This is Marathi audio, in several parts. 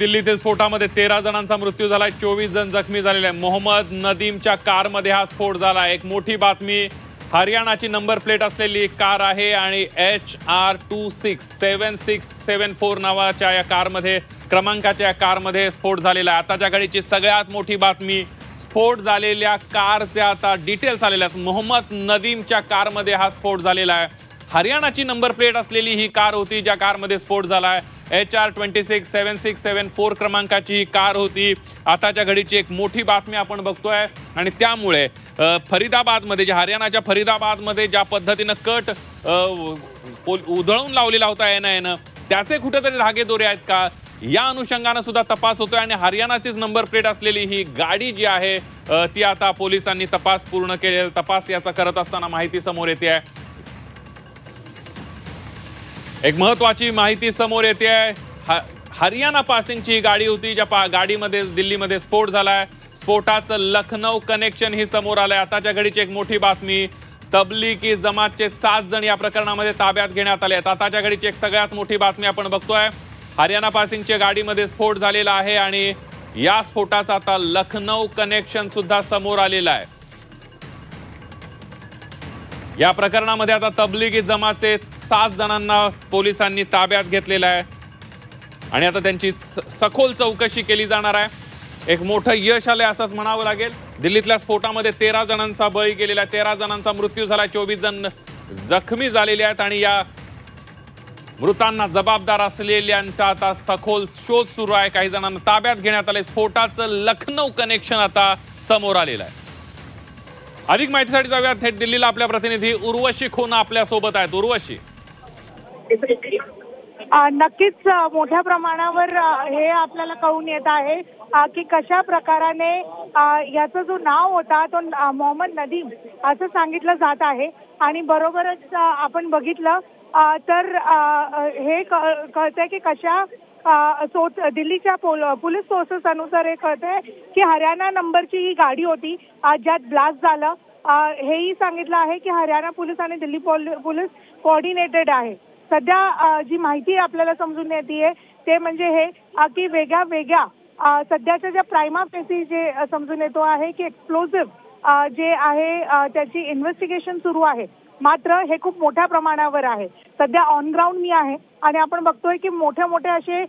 दिल्लीतील स्फोटामध्ये 13 जणांचा मृत्यू झालाय, 24 जण जखमी झालेले आहेत। मोहम्मद नदीमच्या कारमध्ये हा स्फोट झाला। एक मोठी बातमी, हरियाणाची नंबर प्लेट असलेली कार आहे आणि HR267674 नावाच्या या कारमध्ये क्रमांकाच्या या कारमध्ये स्फोट झालेला आहे। आताच्या घडीची सगळ्यात मोठी बातमी, स्फोट झालेल्या कारचे आता डिटेल्स आलेले आहेत। मोहम्मद नदीमच्या कारमध्ये हा स्फोट झालेला आहे। हरियाणाची नंबर प्लेट असलेली ही कार होती ज्या कारमध्ये स्फोट झालाय। HR267674 क्रमांकाची ही कार होती। आताच्या घडीची एक मोठी बातमी आपण बघतोय आणि त्यामुळे फरीदाबादमध्ये, जे हरियाणाच्या फरीदाबादमध्ये ज्या पद्धतीने कट उधळून लावलेला होता NIA, त्याचे कुठेतरी धागेदोरे आहेत का, या अनुषंगाने सुद्धा तपास होतोय आणि हरियाणाचीच नंबर प्लेट असलेली ही गाडी जी आहे ती आता पोलिसांनी तपास पूर्ण केले। तपास याचा करत असताना माहिती समोर येते आहे। एक महत्त्वाची माहिती समोर येते आहे, हरियाणा पासिंगची गाडी होती ज्या गाडीमध्ये दिल्लीमध्ये स्फोट झालाय। स्फोटाचं लखनौ कनेक्शन ही समोर आलंय। आताच्या घडीची एक मोठी बातमी, तबलीगी जमातचे 7 जण या प्रकरणामध्ये ताब्यात घेण्यात आले आहेत। आताच्या घडीची एक सगळ्यात मोठी बातमी आपण बघतोय, हरियाणा पासिंगच्या गाडीमध्ये स्फोट झालेला आहे आणि या स्फोटाचा आता लखनौ कनेक्शन सुद्धा समोर आलेला आहे। या प्रकरणामध्ये आता तबलीगी जमातचे 7 जणांना पोलिसांनी ताब्यात घेतलेलं आहे आणि आता त्यांची सखोल चौकशी केली जाणार आहे। एक मोठं यश आलंय असंच म्हणावं लागेल। दिल्लीतल्या स्फोटामध्ये 13 जणांचा बळी गेलेला आहे, 13 जणांचा मृत्यू झाला, 24 जण जखमी झालेले आहेत आणि या मृतांना जबाबदार असलेल्यांचा आता सखोल शोध सुरू आहे। काही जणांना ताब्यात घेण्यात आले। स्फोटाचं लखनौ कनेक्शन आता समोर आलेलं आहे। अधिक माहितीसाठी जाऊया थेट दिल्लीला, आपल्या प्रतिनिधी उर्वशी खोना आपल्या सोबत आहेत। उर्वशी, नक्कीच मोठ्या प्रमाणावर हे आपल्याला कळून येत आहे की कशा प्रकाराने याचं जो नाव होता तो मोहम्मद नदीम असं सांगितलं जात आहे आणि बरोबरच आपण बघितलं तर हे कळतंय की कशा दिल्लीच्या पोलीस सोर्सेस अनुसार हे कळतंय की हरियाणा नंबरची ही गाडी होती ज्यात ब्लास्ट झालं। हेही सांगितलं आहे की हरियाणा पोलीस आणि दिल्ली पोलीस कोऑर्डिनेटेड आहे। सध्या जी माहिती आपल्याला समजून येते ते म्हणजे हे की वेगळ्या सध्याच्या ज्या प्रायमा फेसी जे समजून येतो आहे की एक्सप्लोजिव्ह जे आहे त्याची इन्व्हेस्टिगेशन सुरू आहे, मात्र हे खूप मोठ्या प्रमाणावर आहे। सध्या ऑन ग्राउंड मी आहे आणि आपण बघतोय की मोठे मोठे असे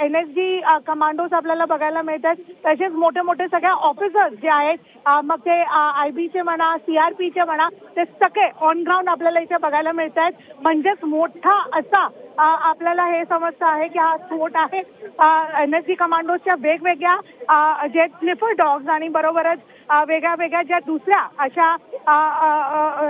NSG कमांडोज आपल्याला बघायला मिळतात। तसेच मोठे मोठे सगळ्या ऑफिसर्स जे आहेत, मग ते IB म्हणा, CRPचे म्हणा, ते सगळे ऑन ग्राउंड आपल्याला इथे बघायला मिळत आहेत। म्हणजेच मोठा असा आपल्याला हे समजतं आहे की हा स्फोट आहे NSG कमांडोजच्या वेगवेगळ्या जे स्निफर डॉग्स आणि बरोबरच वेगळ्या वेगळ्या ज्या दुसऱ्या अशा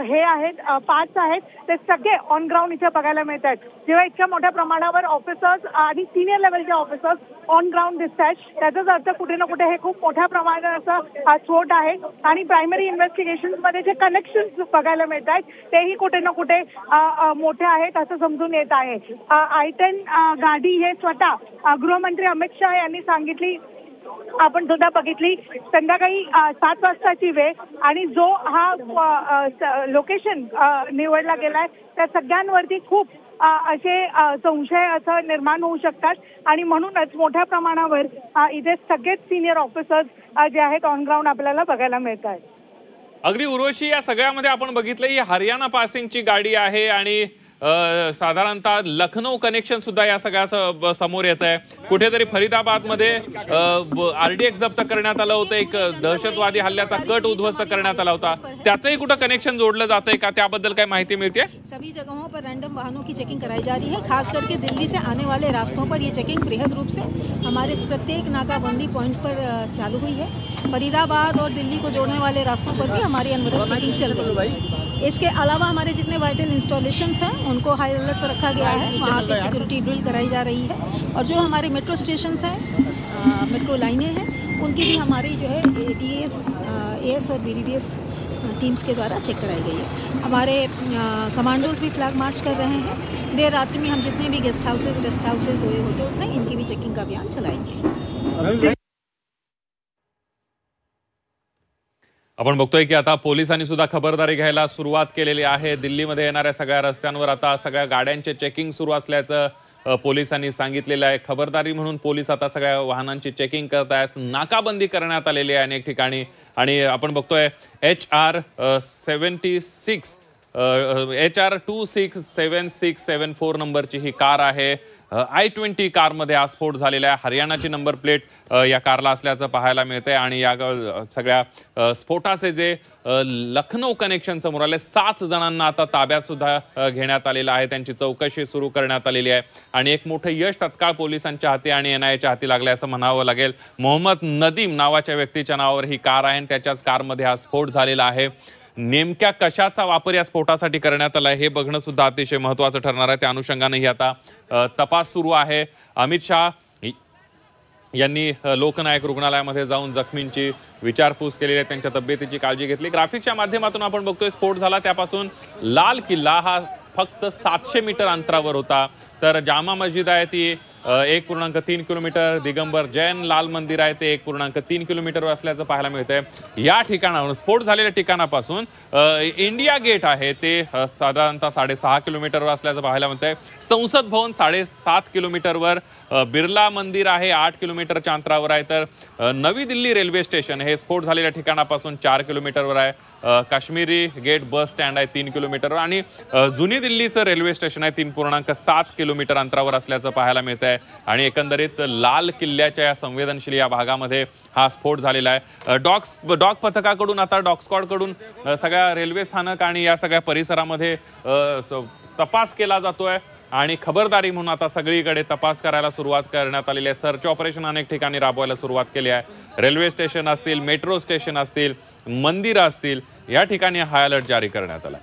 हे आहेत पार्ट्स आहेत ते सगळे ऑन ग्राउंड इथे बघायला मिळत आहेत। जेव्हा इतक्या मोठ्या प्रमाणावर ऑफिसर्स आणि सिनियर लेवलचे ऑफिसर्स ऑन ग्राउंड दिसत आहेत, त्याचाच अर्थ कुठे ना कुठे हे खूप मोठ्या प्रमाणात असं स्फोट आहे आणि प्रायमरी इन्व्हेस्टिगेशन मध्ये जे कनेक्शन्स बघायला मिळत आहेत तेही कुठे ना कुठे मोठे आहेत असं समजून येत आहे। I-10 गाडी हे स्वतः गृहमंत्री अमित शाह यांनी सांगितली, आपण सुद्धा बघितली, संध्याकाळी 7 वाजताची वेळ आणि जो हा लोकेशन निवडला गेलाय त्या सगळ्यांवरती खूप असे संशय असं निर्माण होऊ शकतात आणि म्हणूनच मोठ्या प्रमाणावर इथे सगळेच सिनियर ऑफिसर्स जे आहेत ऑन ग्राउंड आपल्याला बघायला मिळत आहेत। अगदी उर्वशी, या सगळ्यामध्ये आपण बघितलं ही हरियाणा पासिंगची गाडी आहे आणि साधारणतः लखनौ कनेक्शन सुद्धा या सगळ्या समोर येत आहे। कुठेतरी फरीदाबादमध्ये RDX जप्त करण्यात आलं होतं, एक दहशतवादी हल्ल्याचा कट उद्ध्वस्त करण्यात आला होता, त्याचंही कुठं कनेक्शन जोडलं जातंय का, त्याबद्दल काय माहिती मिळते? सभी जगहों पर रैंडम वाहनों की चेकिंग कराई जा रही है। खास करके दिल्ली से आने वाले रास्तों पर ये चेकिंग बृहद रूप से हमारे प्रत्येक नाकाबंदी पॉइंट पर चालू हुई है। फरीदाबाद और दिल्ली को जोड़ने वाले रास्तों पर भी हमारी अनवरत चेकिंग चल रही है। इसके अलावा हमारे जितने वाइटल इंस्टॉलेशंस हैं उनको हाई अलर्ट पर रखा गया है, वहाँ पे सिक्योरिटी ड्रिल कराई जा रही है और जो हमारे मेट्रो स्टेशंस हैं, मेट्रो लाइनें हैं, उनकी भी हमारी जो है ATS, AS और BDDS टीम्स के द्वारा चेक कराई गई है। हमारे कमांडोज भी फ्लैग मार्च कर रहे हैं। देर रात्रि में हम जितने भी guest houses, rest houses, hotels हैं, इनकी भी चेकिंग का अभियान चलाएंगे। आपण बघतोय की आता पोलिसांनी सुद्धा खबरदारी घ्यायला सुरुवात केलेली आहे। दिल्लीमध्ये येणाऱ्या सगळ्या रस्त्यांवर आता सगळ्या गाड्यांचे चेकिंग सुरू असल्याचं पोलिसांनी सांगितलेलं आहे। खबरदारी म्हणून पोलीस आता सगळ्या वाहनांची चेकिंग करत आहेत। नाकाबंदी करण्यात आलेली आहे अनेक ठिकाणी आणि आपण बघतोय HR 267674 नंबरची ही कार आहे। I-20 कारमध्ये हा स्फोट झालेला आहे। हरियाणाची नंबर प्लेट या कारला असल्याचं पाहायला मिळतंय आणि या सगळ्या स्फोटाचे जे लखनौ कनेक्शन समोर आले 7 जणांना आता ताब्यात सुद्धा घेण्यात आलेलं आहे। त्यांची चौकशी सुरू करण्यात आलेली आहे आणि एक मोठं यश तत्काळ पोलिसांच्या हाती आणि NIAच्या हाती लागले असं म्हणावं लागेल। मोहम्मद नदीम नावाच्या व्यक्तीच्या नावावर ही कार आहे आणि त्याच्याच कारमध्ये हा स्फोट झालेला आहे। नेमक्या कशाचा वापर या स्फोटासाठी करण्यात आला हे बघणं सुद्धा अतिशय महत्त्वाचं ठरणार आहे। त्या अनुषंगानेही आता तपास सुरू आहे। अमित शाह यांनी लोकनायक रुग्णालयामध्ये जाऊन जखमींची विचारपूस केलेली आहे, त्यांच्या तब्येतीची काळजी घेतली। ग्राफिक्सच्या माध्यमातून आपण बघतोय स्फोट झाला त्यापासून लाल किल्ला हा फक्त 700 मीटर अंतरावर होता, तर जामा मस्जिद आहे ती 1.3 किलोमीटर, दिगंबर जैन लाल मंदिर आहे ते 1.3 किलोमीटरवर असल्याचं पाहायला मिळतंय। या ठिकाणावरून स्फोट झालेल्या ठिकाणापासून इंडिया गेट आहे ते साधारणतः 6.5 किलोमीटरवर असल्याचं पाहायला मिळतंय। संसद भवन 7.5 किलोमीटरवर, बिर्ला मंदिर आहे 8 किलोमीटरच्या अंतरावर आहे, तर नवी दिल्ली रेल्वे स्टेशन हे स्फोट झालेल्या ठिकाणापासून 4 किलोमीटरवर आहे। काश्मीरी गेट बस स्टँड आहे 3 किलोमीटरवर आणि जुनी दिल्लीचं रेल्वे स्टेशन आहे 3.7 किलोमीटर अंतरावर असल्याचं पाहायला मिळतंय आणि एकंदरीत लाल किल्ल्याच्या या संवेदनशील या भागामध्ये हा स्फोट झालेला आहे। डॉग पथकाकडून आता डॉग स्क्वॉडकडून सगळ्या रेल्वे स्थानक आणि या सगळ्या परिसरामध्ये तपास केला जातोय आणि खबरदारी म्हणून आता सगळीकडे तपास करायला सुरुवात करण्यात आलेली आहे। सर्च ऑपरेशन अनेक ठिकाणी राबवायला सुरुवात केली आहे। रेल्वे स्टेशन असतील, मेट्रो स्टेशन असतील, मंदिरं असतील, या ठिकाणी हाय अलर्ट जारी करण्यात आला।